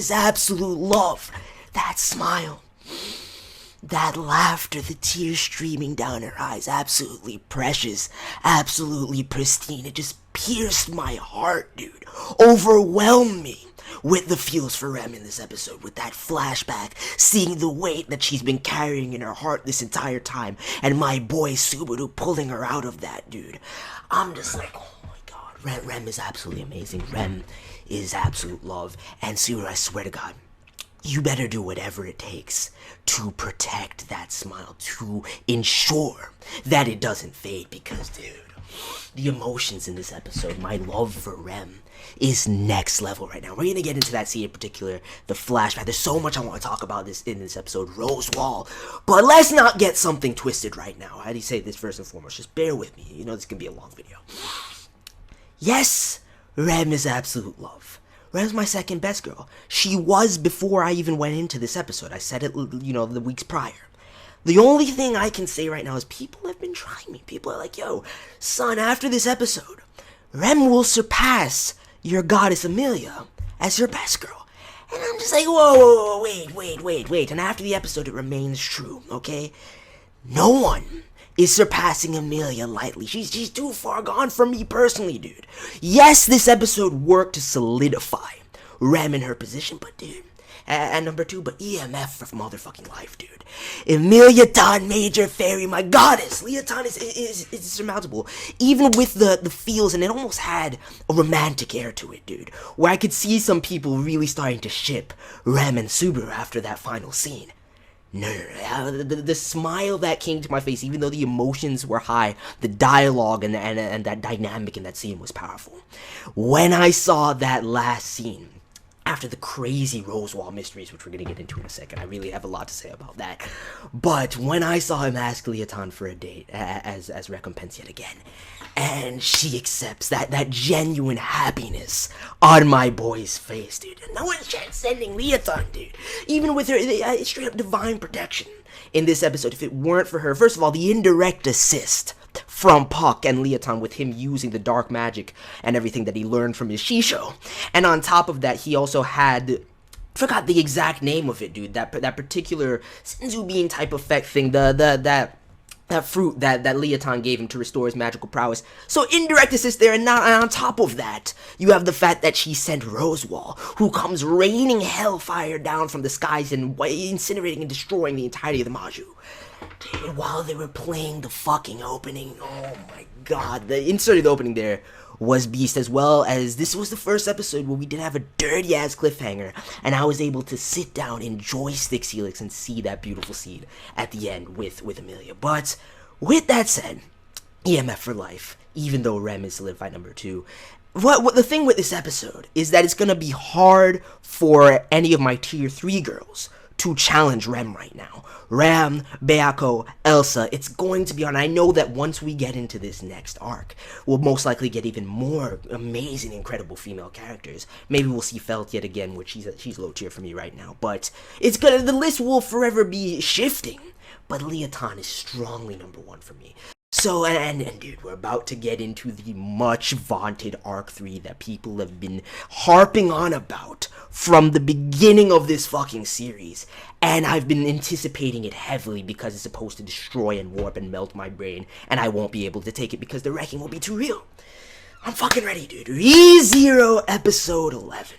is absolute love. That smile, that laughter, the tears streaming down her eyes, absolutely precious, absolutely pristine. It just pierced my heart, dude. Overwhelmed me with the feels for Rem in this episode, with that flashback, seeing the weight that she's been carrying in her heart this entire time, and my boy Subaru pulling her out of that, dude. I'm just like, oh my god, Rem is absolutely amazing. Rem is absolute love, and Subaru, I swear to God, you better do whatever it takes to protect that smile, to ensure that it doesn't fade, because, dude, the emotions in this episode, my love for Rem, is next level right now. We're gonna get into that scene in particular, the flashback. There's so much I want to talk about this in this episode, ROSWAAL, but let's not get something twisted right now. How do you say this first and foremost? Just bear with me. You know this can be a long video. Yes, Rem is absolute love. Rem's my second best girl. She was before I even went into this episode. I said it, you know, the weeks prior. The only thing I can say right now is people have been trying me. People are like, yo, son, after this episode, Rem will surpass your goddess Emilia as your best girl. And I'm just like, whoa, wait. And after the episode, it remains true, okay? No one is surpassing Emilia lightly. She's too far gone from me personally, dude. Yes, this episode worked to solidify Rem in her position, but dude, and number two, but EMF for motherfucking life, dude. Emilia-TAN, Major Fairy, my goddess. LIA-TAN is insurmountable. Even with the feels, and it almost had a romantic air to it, dude. Where I could see some people really starting to ship Rem and Subaru after that final scene. No, the smile that came to my face, even though the emotions were high, the dialogue and that dynamic in that scene was powerful. When I saw that last scene, after the crazy ROSWAAL mysteries, which we're going to get into in a second, I really have a lot to say about that. But when I saw him ask LIA-TAN for a date as recompense yet again, and she accepts that genuine happiness on my boy's face, dude. No one's transcending LIA-TAN, dude. Even with her straight up divine protection in this episode, if it weren't for her, first of all, the indirect assist from Puck and LIA-TAN with him using the dark magic and everything that he learned from his Shisho. And on top of that, he also had, forgot the exact name of it, dude, that particular Senzu Bean type effect thing, that fruit that LIA-TAN gave him to restore his magical prowess. So indirect assist there, and on top of that, you have the fact that she sent ROSWAAL, who comes raining hellfire down from the skies and incinerating and destroying the entirety of the Maju. Dude, while they were playing the fucking opening, oh my god, the insert of the opening there was beast, as well as this was the first episode where we did have a dirty ass cliffhanger, and I was able to sit down, enjoy Styx Helix, and see that beautiful scene at the end with Emilia. But with that said, EMF for life, even though Rem is solidified number 2, what the thing with this episode is that it's gonna be hard for any of my tier 3 girls to challenge Rem right now. Ram, Bayako, Elsa, it's going to be on. I know that once we get into this next arc, we'll most likely get even more amazing, incredible female characters. Maybe we'll see Felt yet again, which she's low tier for me right now. But the list will forever be shifting. But LIA-TAN is strongly number 1 for me. So, and dude, we're about to get into the much vaunted Arc 3 that people have been harping on about from the beginning of this fucking series. And I've been anticipating it heavily because it's supposed to destroy and warp and melt my brain. And I won't be able to take it because the wrecking will be too real. I'm fucking ready, dude. ReZero episode 11.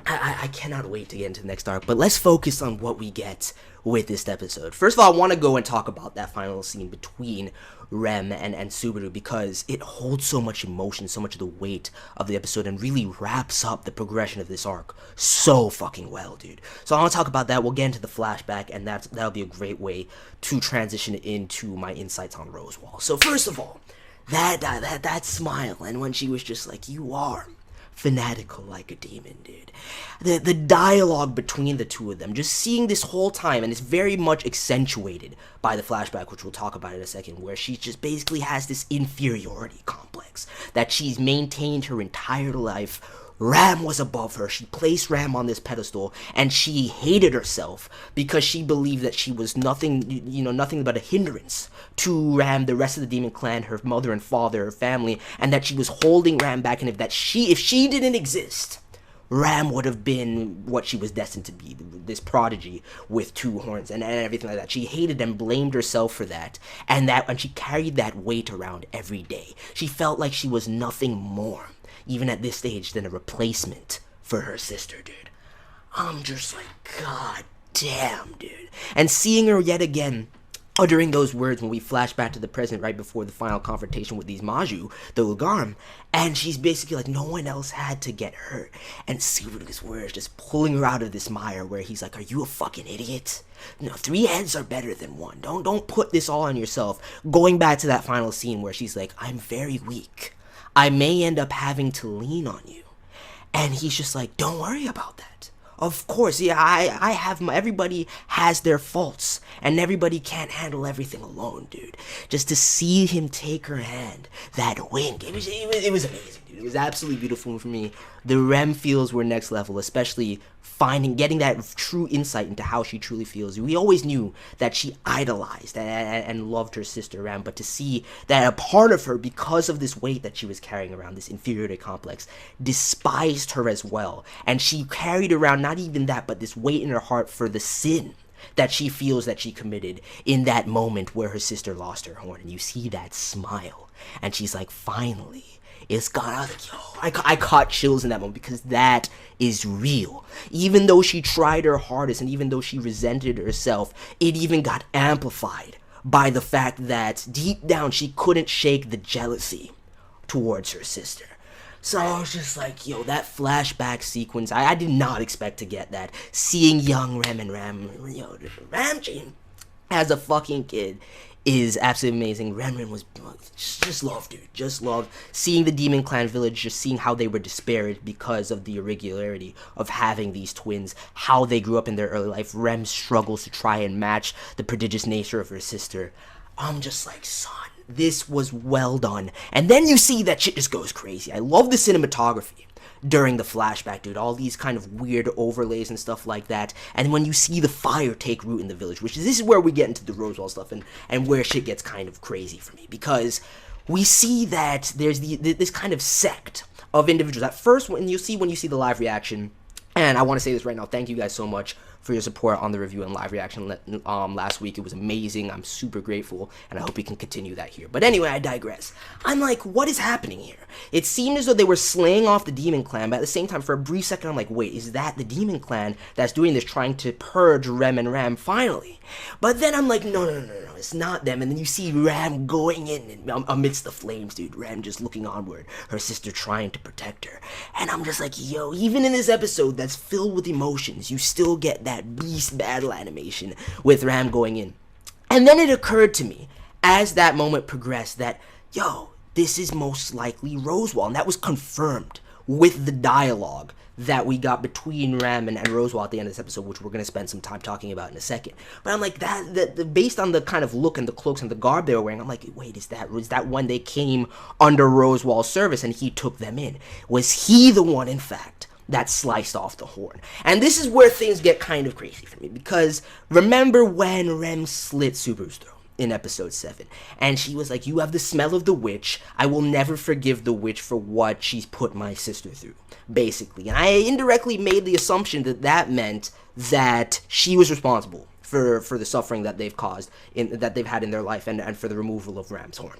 I cannot wait to get into the next arc, but let's focus on what we get with this episode. First of all, I want to go and talk about that final scene between Rem and Subaru, because it holds so much emotion, so much of the weight of the episode, and really wraps up the progression of this arc so fucking well, dude. So I want to talk about that. We'll get into the flashback, and that'll be a great way to transition into my insights on ROSWAAL. So first of all, that smile, and when she was just like, you are fanatical like a demon, dude. The dialogue between the two of them, just seeing this whole time, and it's very much accentuated by the flashback, which we'll talk about in a second, where she just basically has this inferiority complex that she's maintained her entire life. Ram was above her. She placed Ram on this pedestal, and she hated herself because she believed that she was nothing, nothing but a hindrance to Ram, the rest of the demon clan, her mother and father, her family, and that she was holding Ram back, and if she didn't exist, Ram would have been what she was destined to be, this prodigy with 2 horns and everything like that. She hated and blamed herself for that, and she carried that weight around every day. She felt like she was nothing more, even at this stage, than a replacement for her sister, dude. I'm just like, god damn, dude. And seeing her yet again uttering those words when we flash back to the present right before the final confrontation with these Maju, the Lugarm, and she's basically like, no one else had to get hurt. And see these words just pulling her out of this mire where he's like, are you a fucking idiot? No, 3 heads are better than 1. Don't put this all on yourself. Going back to that final scene where she's like, I'm very weak. I may end up having to lean on you. And he's just like, don't worry about that. Of course, yeah, I have everybody has their faults, and everybody can't handle everything alone, dude. Just to see him take her hand, that wink, it was amazing, dude. It was absolutely beautiful for me. The Rem feels were next level, especially getting that true insight into how she truly feels. We always knew that she idolized and loved her sister Ram, but to see that a part of her, because of this weight that she was carrying around, this inferiority complex, despised her as well. And she carried around not even that, but this weight in her heart for the sin that she feels that she committed in that moment where her sister lost her horn. And you see that smile, and she's like, finally, it's gone. I was like, yo, I caught chills in that moment, because that is real. Even though she tried her hardest, and even though she resented herself, it even got amplified by the fact that deep down she couldn't shake the jealousy towards her sister. So I was just like, yo, that flashback sequence, I did not expect to get that. Seeing young Rem and Ram, yo, Ramji as a fucking kid is absolutely amazing. Rem was just love, dude. Just love seeing the Demon Clan village, just seeing how they were disparaged because of the irregularity of having these twins, how they grew up in their early life. Rem struggles to try and match the prodigious nature of her sister. I'm just like, son, this was well done. And then you see that shit just goes crazy. I love the cinematography during the flashback, dude. All these kind of weird overlays and stuff like that. And when you see the fire take root in the village, which is, this is where we get into the ROSWAAL stuff and where shit gets kind of crazy for me. Because we see that there's this kind of sect of individuals. At first, when you see the live reaction, and I want to say this right now, thank you guys so much for your support on the review and live reaction last week. It was amazing. I'm super grateful, and I hope we can continue that here. But anyway, I digress. I'm like, what is happening here? It seemed as though they were slaying off the Demon Clan, but at the same time, for a brief second, I'm like, wait, is that the Demon Clan that's doing this, trying to purge Rem and Ram finally? But then I'm like, no, it's not them. And then you see Ram going in amidst the flames, dude. Ram just looking onward, her sister trying to protect her. And I'm just like, yo, even in this episode that's filled with emotions, you still get that beast battle animation with Ram going in. And then it occurred to me, as that moment progressed, that, yo, this is most likely ROSWAAL. And that was confirmed with the dialogue that we got between Ram and ROSWAAL at the end of this episode, which we're going to spend some time talking about in a second. But I'm like, that based on the kind of look and the cloaks and the garb they were wearing, I'm like, wait, is that when they came under ROSWAAL's service and he took them in? Was he the one, in fact, that sliced off the horn? And this is where things get kind of crazy for me, because remember when Rem slit Subaru's throat in episode 7, and she was like, you have the smell of the witch, I will never forgive the witch for what she's put my sister through, basically. And I indirectly made the assumption that that meant that she was responsible for the suffering that they've caused, that they've had in their life, and for the removal of Ram's horn.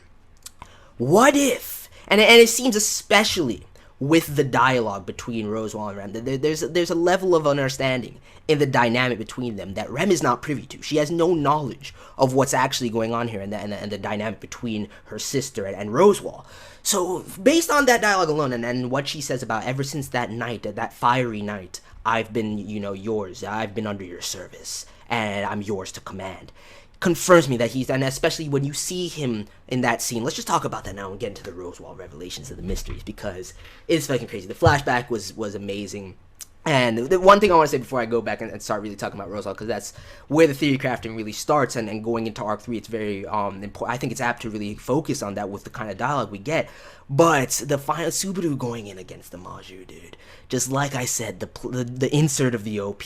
What if, and it seems especially with the dialogue between ROSWAAL and Rem, there's a level of understanding in the dynamic between them that Rem is not privy to. She has no knowledge of what's actually going on here and the dynamic between her sister and ROSWAAL. So based on that dialogue alone and what she says about ever since that night, that fiery night, I've been, yours, I've been under your service, and I'm yours to command, confirms me that and especially when you see him in that scene, let's just talk about that now and get into the ROSWAAL revelations and the mysteries, because it's fucking crazy. The flashback was amazing. And the one thing I want to say before I go back and start really talking about ROSWAAL, because that's where the theory crafting really starts, and going into arc 3, it's very important. I think it's apt to really focus on that with the kind of dialogue we get. But the final Subaru going in against the Maju, dude, just like I said, the insert of the OP,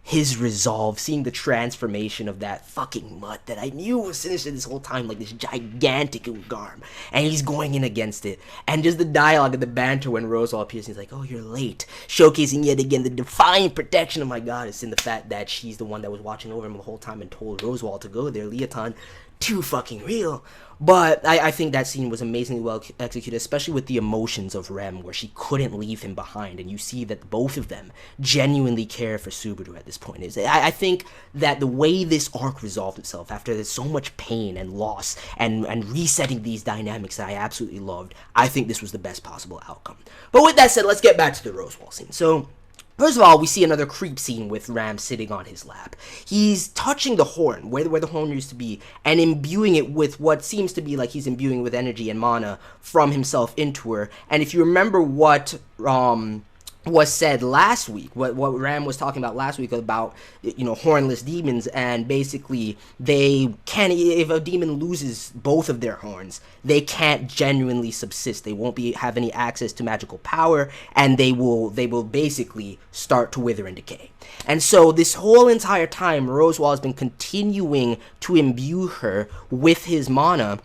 his resolve, seeing the transformation of that fucking mutt that I knew was sinister this whole time, like this gigantic Ugarm, and he's going in against it, and just the dialogue and the banter when ROSWAAL appears, and he's like, oh, you're late, showcasing yet again the defiant protection of my goddess, in the fact that she's the one that was watching over him the whole time and told ROSWAAL to go there. LIA-TAN, too fucking real. But I think that scene was amazingly well executed, especially with the emotions of Rem, where she couldn't leave him behind, and you see that both of them genuinely care for Subaru at this point. I think that the way this arc resolved itself, after there's so much pain and loss, and resetting these dynamics that I absolutely loved, I think this was the best possible outcome. But with that said, let's get back to the ROSWAAL scene. So, first of all, we see another creep scene with Ram sitting on his lap. He's touching the horn, where the horn used to be, and imbuing it with what seems to be like he's imbuing with energy and mana from himself into her. And if you remember what was said last week, what Ram was talking about last week about, hornless demons, and basically they can, if a demon loses both of their horns, they can't genuinely subsist. They won't have any access to magical power, and they will basically start to wither and decay. And so this whole entire time, ROSWAAL has been continuing to imbue her with his mana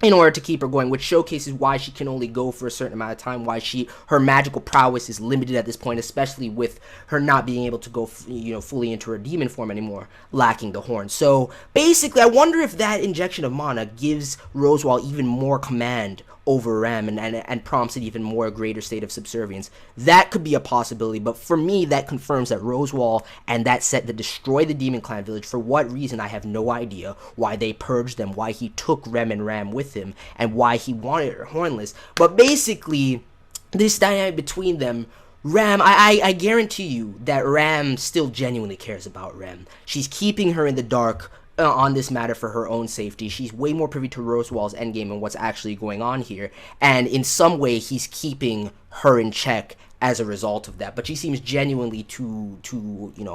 in order to keep her going, which showcases why she can only go for a certain amount of time, why her magical prowess is limited at this point, especially with her not being able to go, fully into her demon form anymore, lacking the horn. So basically, I wonder if that injection of mana gives ROSWAAL even more command over Ram and prompts an even more greater state of subservience. That could be a possibility, but for me, that confirms that ROSWAAL and that set that destroyed the Demon Clan village, for what reason, I have no idea, why they purged them, why he took Rem and Ram with him, and why he wanted her hornless. But basically, this dynamic between them, Ram, I guarantee you that Ram still genuinely cares about Rem. She's keeping her in the dark on this matter for her own safety. She's way more privy to ROSWAAL's endgame and what's actually going on here, and in some way he's keeping her in check as a result of that. But she seems genuinely to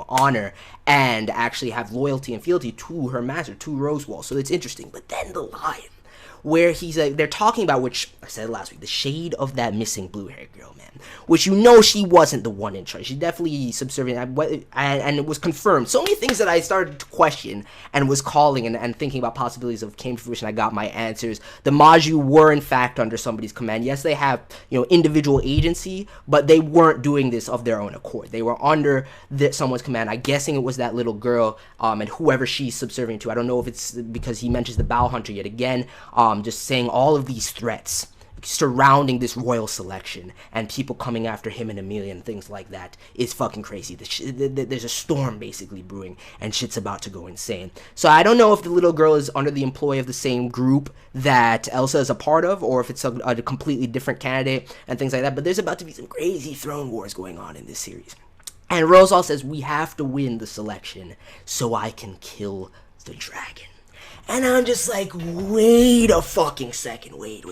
honor and actually have loyalty and fealty to her master, to ROSWAAL. So it's interesting. But then the line where they're talking about, which I said last week, the shade of that missing blue-haired girl, man, which she wasn't the one in charge. She's definitely subservient, and it was confirmed. So many things that I started to question and was calling and thinking about possibilities of came to fruition. I got my answers. The Maju were in fact under somebody's command. Yes, they have individual agency, but they weren't doing this of their own accord. They were under someone's command. I'm guessing it was that little girl and whoever she's subservient to. I don't know if it's because he mentions the Bow Hunter yet again. Just saying all of these threats surrounding this royal selection and people coming after him and Emilia and things like that is fucking crazy. There's a storm basically brewing and shit's about to go insane. So I don't know if the little girl is under the employ of the same group that Elsa is a part of, or if it's a completely different candidate and things like that. But there's about to be some crazy throne wars going on in this series. And ROSWAAL says, we have to win the selection so I can kill the dragon. And I'm just like, wait a fucking second. Wait.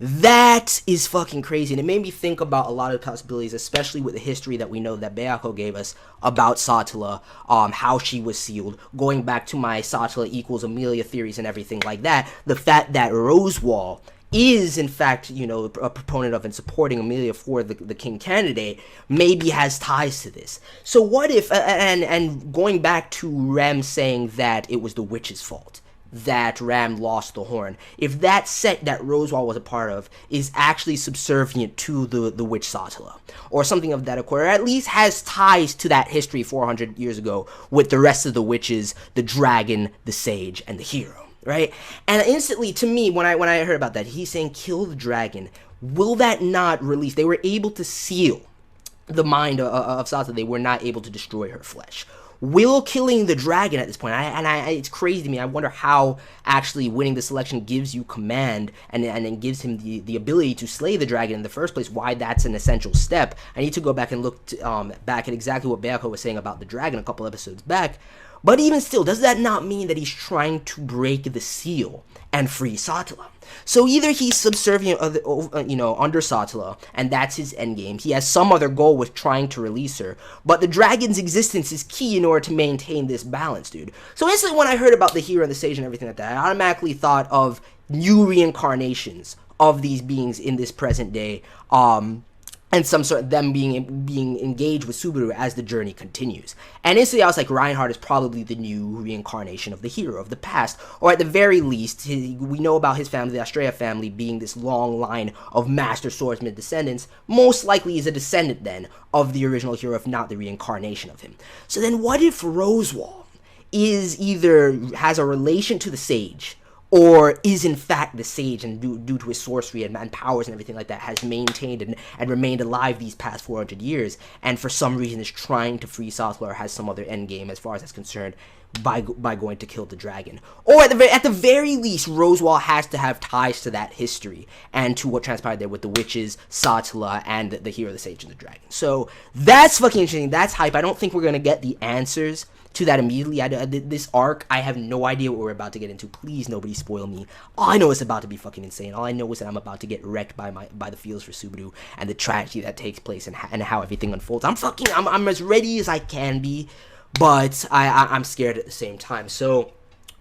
That is fucking crazy. And it made me think about a lot of possibilities, especially with the history that we know that Bayako gave us about Satella, how she was sealed. Going back to my Satella equals Emilia theories and everything like that. The fact that ROSWAAL is in fact, a proponent of and supporting Emilia for the king candidate, maybe has ties to this. So what if, and going back to Rem saying that it was the witch's fault that Ram lost the horn, if that sect that ROSWAAL was a part of is actually subservient to the witch Satella, or something of that accord, or at least has ties to that history 400 years ago with the rest of the witches, the dragon, the sage, and the hero. Right? And instantly, to me, when I heard about that, he's saying, kill the dragon. Will that not release? They were able to seal the mind of Satella. They were not able to destroy her flesh. Will killing the dragon at this point, it's crazy to me. I wonder how actually winning the selection gives you command and then gives him the ability to slay the dragon in the first place, why that's an essential step. I need to go back and look back at exactly what Bayako was saying about the dragon a couple episodes back. But even still, does that not mean that he's trying to break the seal and free Satella. So either he's subservient, under Satella, and that's his endgame. He has some other goal with trying to release her, but the dragon's existence is key in order to maintain this balance, dude. So instantly when I heard about the hero and the sage and everything like that, I automatically thought of new reincarnations of these beings in this present day, and some sort of them being engaged with Subaru as the journey continues. And instantly I was like, Reinhardt is probably the new reincarnation of the hero of the past, or at the very least, we know about his family, the Astrea family, being this long line of master swordsman descendants. Most likely he's a descendant then of the original hero, if not the reincarnation of him. So then what if ROSWAAL is either has a relation to the sage, or is in fact the sage, and due to his sorcery and powers and everything like that, has maintained and remained alive these past 400 years, and for some reason is trying to free Satella, or has some other end game as far as that's concerned, by going to kill the dragon. Or at the very least, ROSWAAL has to have ties to that history and to what transpired there with the witches, Satella, and the hero, the sage, and the dragon. So that's fucking interesting. That's hype. I don't think we're gonna get the answers to that immediately. This arc, I have no idea what we're about to get into. Please, nobody spoil me. All I know is about to be fucking insane. All I know is that I'm about to get wrecked by the feels for Subaru and the tragedy that takes place and how everything unfolds. I'm as ready as I can be, but I'm scared at the same time. So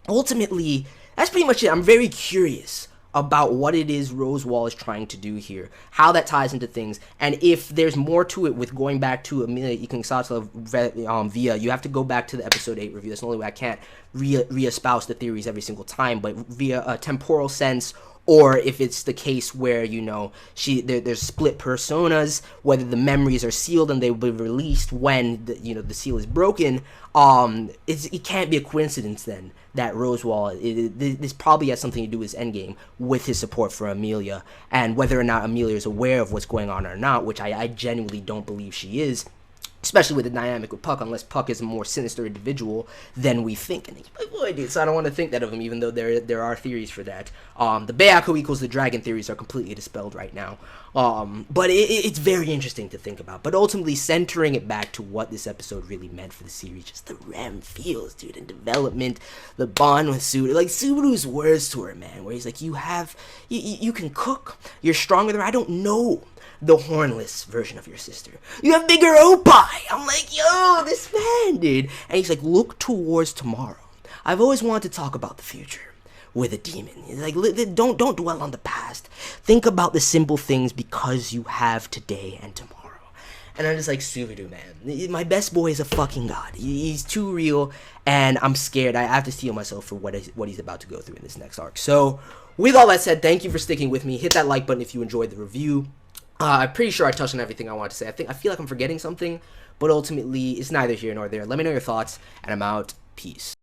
ultimately, that's pretty much it. I'm very curious about what it is ROSWAAL is trying to do here, how that ties into things, and if there's more to it with going back to Emilia Satella via, you have to go back to the episode 8 review. That's the only way. I can't re-espouse the theories every single time, but via a temporal sense, or if it's the case where, there's split personas, whether the memories are sealed and they will be released when the seal is broken. It can't be a coincidence then that ROSWAAL, this probably has something to do with his endgame, with his support for Emilia, and whether or not Emilia is aware of what's going on or not, which I genuinely don't believe she is. Especially with the dynamic with Puck, unless Puck is a more sinister individual than we think. And he's my boy, dude, so I don't want to think that of him, even though there are theories for that. The Bayako equals the dragon theories are completely dispelled right now. But it's very interesting to think about. But ultimately, centering it back to what this episode really meant for the series, just the Rem feels, dude, and development, the bond with Subaru. Like, Subaru's words to her, man, where he's like, you can cook, you're stronger than her. I don't know the hornless version of your sister. You have bigger opai. I'm like, yo, this man, dude. And he's like, look towards tomorrow. I've always wanted to talk about the future with a demon. He's like, don't dwell on the past. Think about the simple things because you have today and tomorrow. And I'm just like, Subaru, man. My best boy is a fucking god. He's too real, and I'm scared. I have to steel myself for what he's about to go through in this next arc. So, with all that said, thank you for sticking with me. Hit that like button if you enjoyed the review. I'm pretty sure I touched on everything I wanted to say. I feel like I'm forgetting something, but ultimately, it's neither here nor there. Let me know your thoughts, and I'm out. Peace.